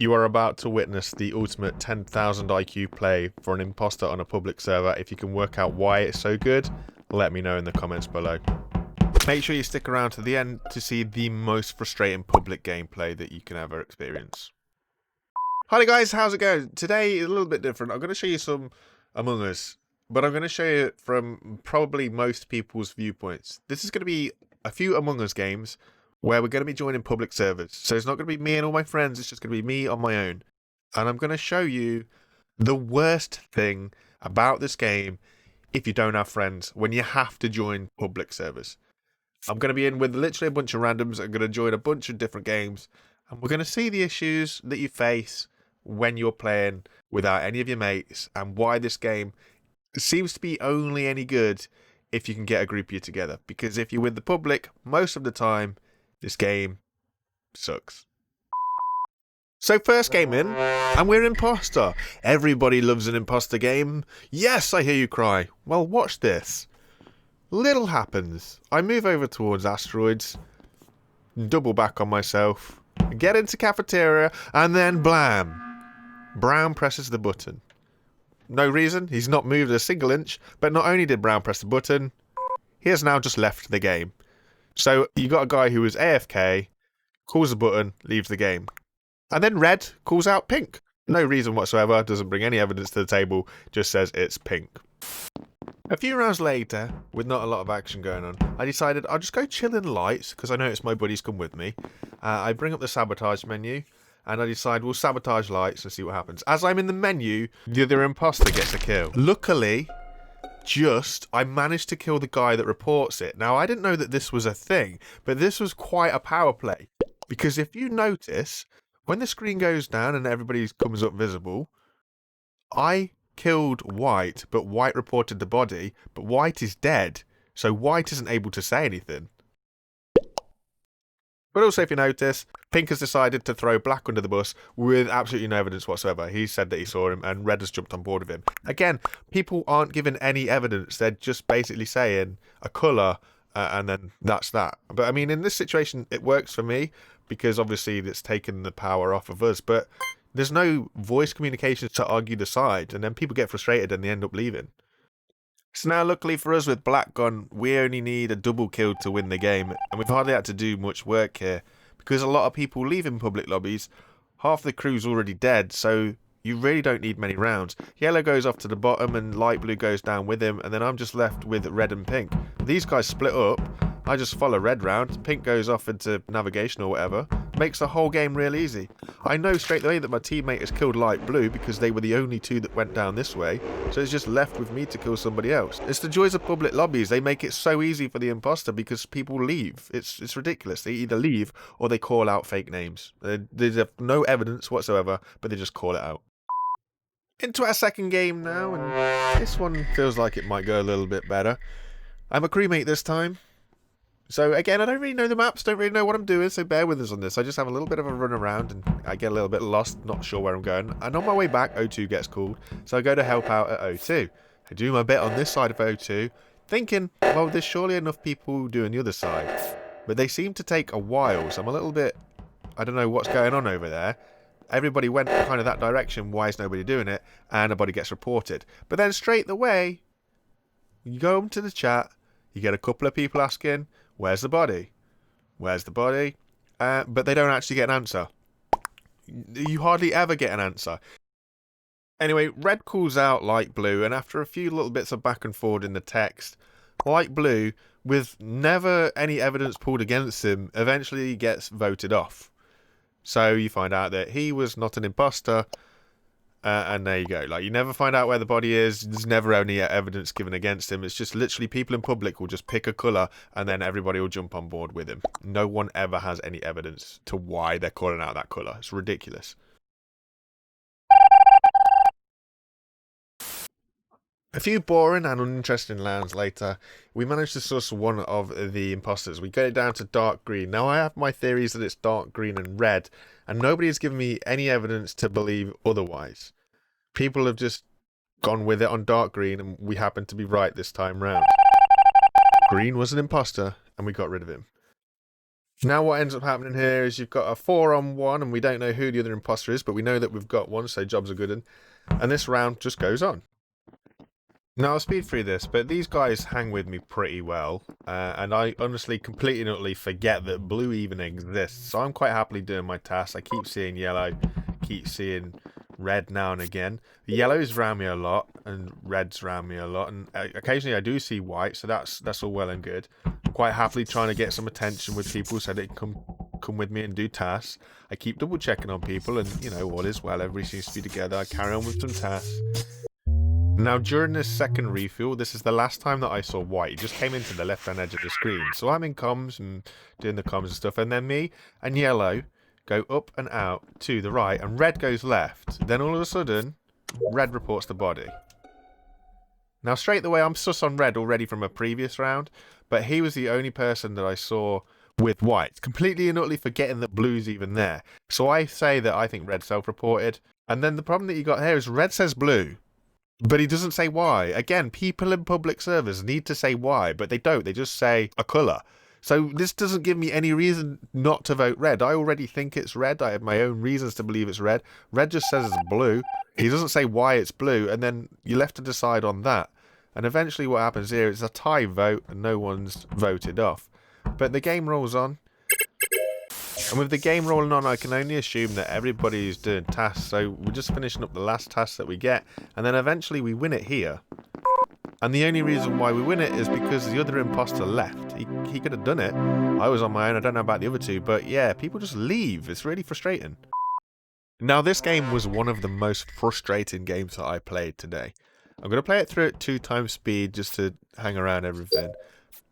You are about to witness the ultimate 10,000 IQ play for an imposter on a public server. If you can work out why it's so good, let me know in the comments below. Make sure you stick around to the end to see the most frustrating public gameplay that you can ever experience. Hi guys, how's it going? Today is a little bit different. I'm going to show you some Among Us, but I'm going to show you it from probably most people's viewpoints. This is going to be a few Among Us games where we're going to be joining public servers. So it's not going to be me and all my friends, it's just going to be me on my own. And I'm going to show you the worst thing about this game if you don't have friends, when you have to join public servers. I'm going to be in with literally a bunch of randoms. I'm going to join a bunch of different games, and we're going to see the issues that you face when you're playing without any of your mates, and why this game seems to be only any good if you can get a group of you together. Because if you're with the public, most of the time, this game sucks. So first game in, and we're imposter. Everybody loves an imposter game. Yes, I hear you cry. Well, watch this. Little happens. I move over towards asteroids, double back on myself, get into cafeteria, and then blam. Brown presses the button. No reason, he's not moved a single inch, but not only did Brown press the button, he has now just left the game. So you got a guy who was AFK, calls the button, leaves the game. And then Red calls out Pink. No reason whatsoever, doesn't bring any evidence to the table, just says it's Pink. A few rounds later, with not a lot of action going on, I decided I'll just go chill in lights, because I noticed my buddies come with me. I bring up the sabotage menu, and I decide we'll sabotage lights and see what happens. As I'm in the menu, the other imposter gets a kill. Luckily, I managed to kill the guy that reports it. Now, I didn't know that this was a thing, but this was quite a power play. Because if you notice, when the screen goes down and everybody comes up visible, I killed White, but White reported the body, but White is dead, so White isn't able to say anything. But also, if you notice, Pink has decided to throw Black under the bus with absolutely no evidence whatsoever. He said that he saw him, and Red has jumped on board with him. Again, people aren't given any evidence. They're just basically saying a colour, and then that's that. But, I mean, in this situation, it works for me, because obviously it's taken the power off of us. But there's no voice communication to argue the side, and then people get frustrated and they end up leaving. So now, luckily for us with Black gone, we only need a double kill to win the game, and we've hardly had to do much work here, because a lot of people leave in public lobbies. Half the crew's already dead, so you really don't need many rounds. Yellow goes off to the bottom, and light blue goes down with him, and then I'm just left with Red and Pink. These guys split up. I just follow Red round, Pink goes off into navigation or whatever. Makes the whole game real easy. I know straight away that my teammate has killed light blue because they were the only two that went down this way, so it's just left with me to kill somebody else. It's the joys of public lobbies. They make it so easy for the imposter because people leave. It's ridiculous. They either leave or they call out fake names. There's no evidence whatsoever, but they just call it out. Into our second game now, and this one feels like it might go a little bit better. I'm a crewmate this time. So again, I don't really know the maps, don't really know what I'm doing, so bear with us on this. I just have a little bit of a run around and I get a little bit lost, not sure where I'm going. And on my way back, O2 gets called, so I go to help out at O2. I do my bit on this side of O2, thinking, well, there's surely enough people doing the other side. But they seem to take a while, so I'm a little bit, I don't know what's going on over there. Everybody went kind of that direction, why is nobody doing it? And a body gets reported. But then straight away, you go into the chat, you get a couple of people asking, where's the body? Where's the body? But they don't actually get an answer. You hardly ever get an answer. Anyway, Red calls out light blue, and after a few little bits of back and forward in the text, light blue, with never any evidence pulled against him, eventually gets voted off. So you find out that he was not an imposter, and there you go. Like, you never find out where the body is. There's never any evidence given against him. It's just literally people in public will just pick a colour and then everybody will jump on board with him. No one ever has any evidence to why they're calling out that colour. It's ridiculous. A few boring and uninteresting rounds later, we managed to source one of the imposters. We get it down to dark green. Now, I have my theories that it's dark green and red, and nobody has given me any evidence to believe otherwise. People have just gone with it on dark green, and we happen to be right this time round. Green was an imposter, and we got rid of him. Now what ends up happening here is you've got a 4-on-1, and we don't know who the other imposter is, but we know that we've got one, so jobs are good. And this round just goes on. Now, I'll speed through this, but these guys hang with me pretty well, and I honestly completely and utterly forget that blue even exists, so I'm quite happily doing my tasks. I keep seeing yellow, keep seeing red now and again. Yellow's around me a lot, and red's around me a lot, and occasionally I do see white, so that's all well and good. I'm quite happily trying to get some attention with people so they can come with me and do tasks. I keep double checking on people, and, you know, all is well, everybody seems to be together. I carry on with some tasks. Now, during this second refuel, this is the last time that I saw white. It just came into the left-hand edge of the screen. So I'm in comms and doing the comms and stuff, and then me and yellow go up and out to the right, and red goes left. Then all of a sudden, red reports the body. Now, straight away, I'm sus on red already from a previous round, but he was the only person that I saw with white, completely and utterly forgetting that blue's even there. So I say that I think red self-reported, and then the problem that you got here is red says blue, but he doesn't say why. Again, people in public servers need to say why, but they don't. They just say a colour. So this doesn't give me any reason not to vote red. I already think it's red. I have my own reasons to believe it's red. Red just says it's blue. He doesn't say why it's blue, and then you're left to decide on that. And eventually what happens here is a tie vote, and no one's voted off. But the game rolls on. And with the game rolling on, I can only assume that everybody's doing tasks, so we're just finishing up the last task that we get, and then eventually we win it here. And the only reason why we win it is because the other imposter left. He could have done it. I was on my own, I don't know about the other two, but yeah, people just leave. It's really frustrating. Now, this game was one of the most frustrating games that I played today. I'm going to play it through at 2x speed just to hang around everything.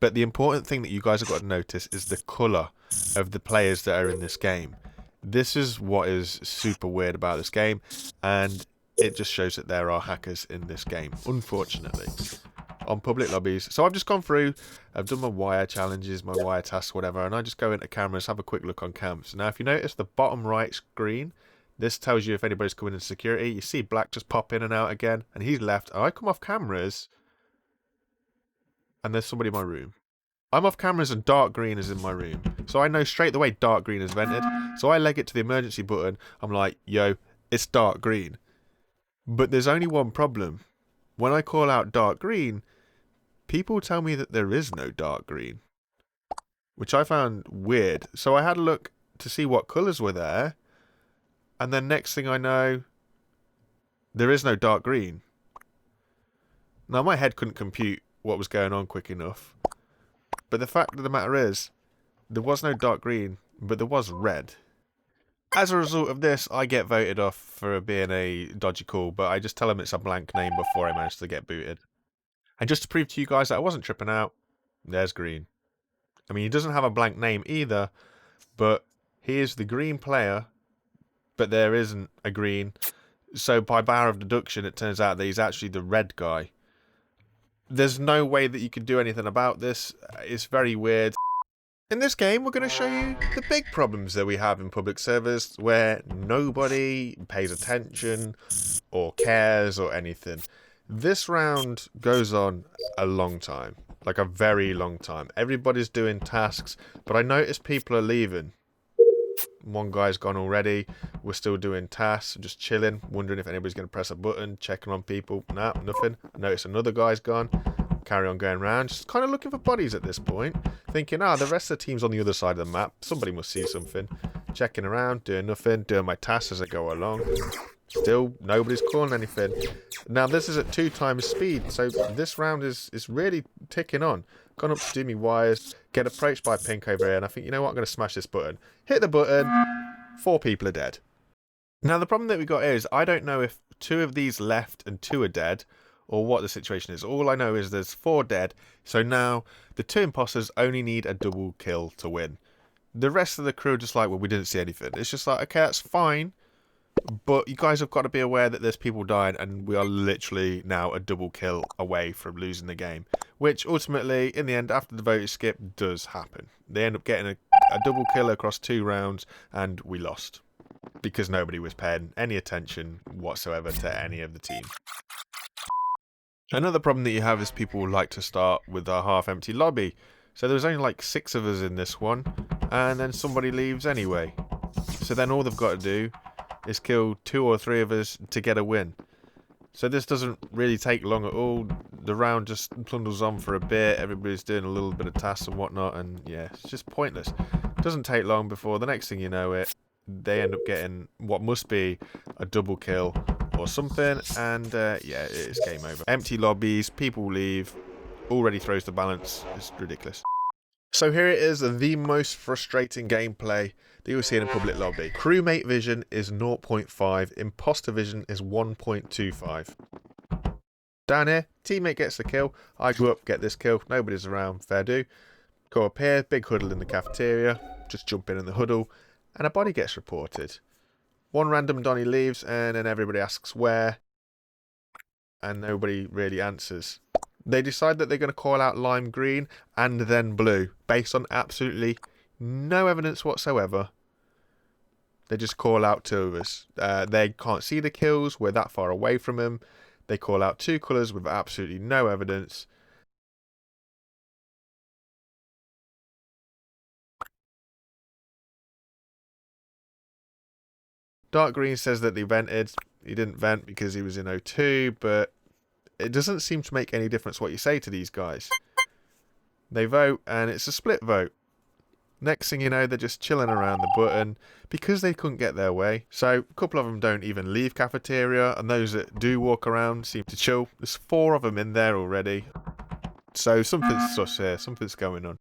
But the important thing that you guys have got to notice is the colour of the players that are in this game. This is what is super weird about this game, and it just shows that there are hackers in this game, unfortunately, on public lobbies. So I've just gone through, I've done my wire challenges, my wire tasks, whatever, and I just go into cameras, have a quick look on cams. Now, if you notice the bottom right screen, this tells you if anybody's coming in security. You see black just pop in and out again, and he's left. And I come off cameras, and there's somebody in my room. I'm off cameras and dark green is in my room. So I know straight away dark green is vented. So I leg it to the emergency button. I'm like, yo, it's dark green. But there's only one problem. When I call out dark green, people tell me that there is no dark green, which I found weird. So I had a look to see what colours were there. And then next thing I know, there is no dark green. Now, my head couldn't compute what was going on quick enough. But the fact of the matter is, there was no dark green, but there was red. As a result of this, I get voted off for being a dodgy call, but I just tell them it's a blank name before I manage to get booted. And just to prove to you guys that I wasn't tripping out, there's green. I mean, he doesn't have a blank name either, but he is the green player, but there isn't a green. So by power of deduction, it turns out that he's actually the red guy. There's no way that you can do anything about this. It's very weird. In this game, we're going to show you the big problems that we have in public servers where nobody pays attention or cares or anything. This round goes on a long time, like a very long time. Everybody's doing tasks, but I notice people are leaving. One guy's gone already. We're still doing tasks, just chilling, wondering if anybody's going to press a button, checking on people. Nah, nothing. I notice another guy's gone. Carry on going around, just kind of looking for bodies at this point. Thinking, the rest of the team's on the other side of the map. Somebody must see something. Checking around, doing nothing, doing my tasks as I go along. Still, nobody's calling anything. Now, this is at 2x speed, so this round is really ticking on. Gone up to do me wires, get approached by Pink over here, and I think, you know what, I'm going to smash this button. Hit the button, 4 people are dead. Now, the problem that we got here is I don't know if 2 of these left and 2 are dead, or what the situation is. All I know is there's 4 dead, so now the 2 imposters only need a double kill to win. The rest of the crew are just like, well, we didn't see anything. It's just like, okay, that's fine, but you guys have got to be aware that there's people dying, and we are literally now a double kill away from losing the game, which ultimately, in the end, after the vote is skipped, does happen. They end up getting a double kill across 2 rounds, and we lost, because nobody was paying any attention whatsoever to any of the team. Another problem that you have is people like to start with a half-empty lobby. So there was only like 6 of us in this one, and then somebody leaves anyway. So then all they've got to do is kill 2 or 3 of us to get a win. So this doesn't really take long at all. The round just plunders on for a bit, everybody's doing a little bit of tasks and whatnot, and yeah, it's just pointless. It doesn't take long before the next thing you know it, they end up getting what must be a double kill or something, and yeah, it's game over. Empty lobbies, people leave, already throws the balance. It's ridiculous. So here it is, the most frustrating gameplay that you'll see in a public lobby. Crewmate vision is 0.5, imposter vision is 1.25. Down here, teammate gets the kill, I go up, get this kill, nobody's around, fair do. Go up here, big huddle in the cafeteria, just jump in the huddle, and a body gets reported. One random Donny leaves, and then everybody asks where, and nobody really answers. They decide that they're going to call out lime green and then blue, based on absolutely no evidence whatsoever. They just call out 2 of us. They can't see the kills, we're that far away from them. They call out 2 colours with absolutely no evidence. Dark green says that he vented. He didn't vent because he was in O2, but it doesn't seem to make any difference what you say to these guys. They vote, and it's a split vote. Next thing you know, they're just chilling around the button because they couldn't get their way. So a couple of them don't even leave cafeteria, and those that do walk around seem to chill. There's 4 of them in there already. So something's sus here, something's going on.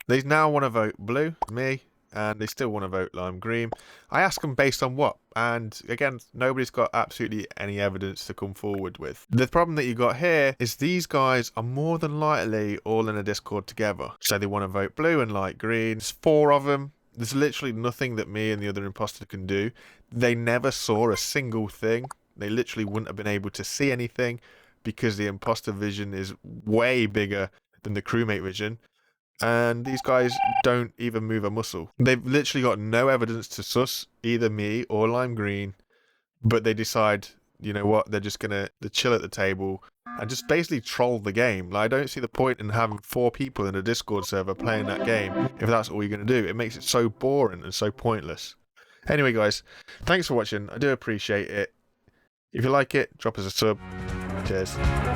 They now want to vote blue, me, and they still want to vote lime green. I ask them based on what, and again, nobody's got absolutely any evidence to come forward with. The problem that you got here is these guys are more than likely all in a Discord together. So they want to vote blue and light green. There's 4 of them. There's literally nothing that me and the other imposter can do. They never saw a single thing. They literally wouldn't have been able to see anything because the imposter vision is way bigger than the crewmate vision. And these guys don't even move a muscle. They've literally got no evidence to sus either me or lime green, but they decide, you know what, they're just gonna chill at the table and just basically troll the game. Like, I don't see the point in having 4 people in a Discord server playing that game if that's all you're gonna do. It makes it so boring and so pointless. Anyway guys, thanks for watching. I do appreciate it. If you like it, drop us a sub. Cheers.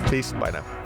Peace. Bye now.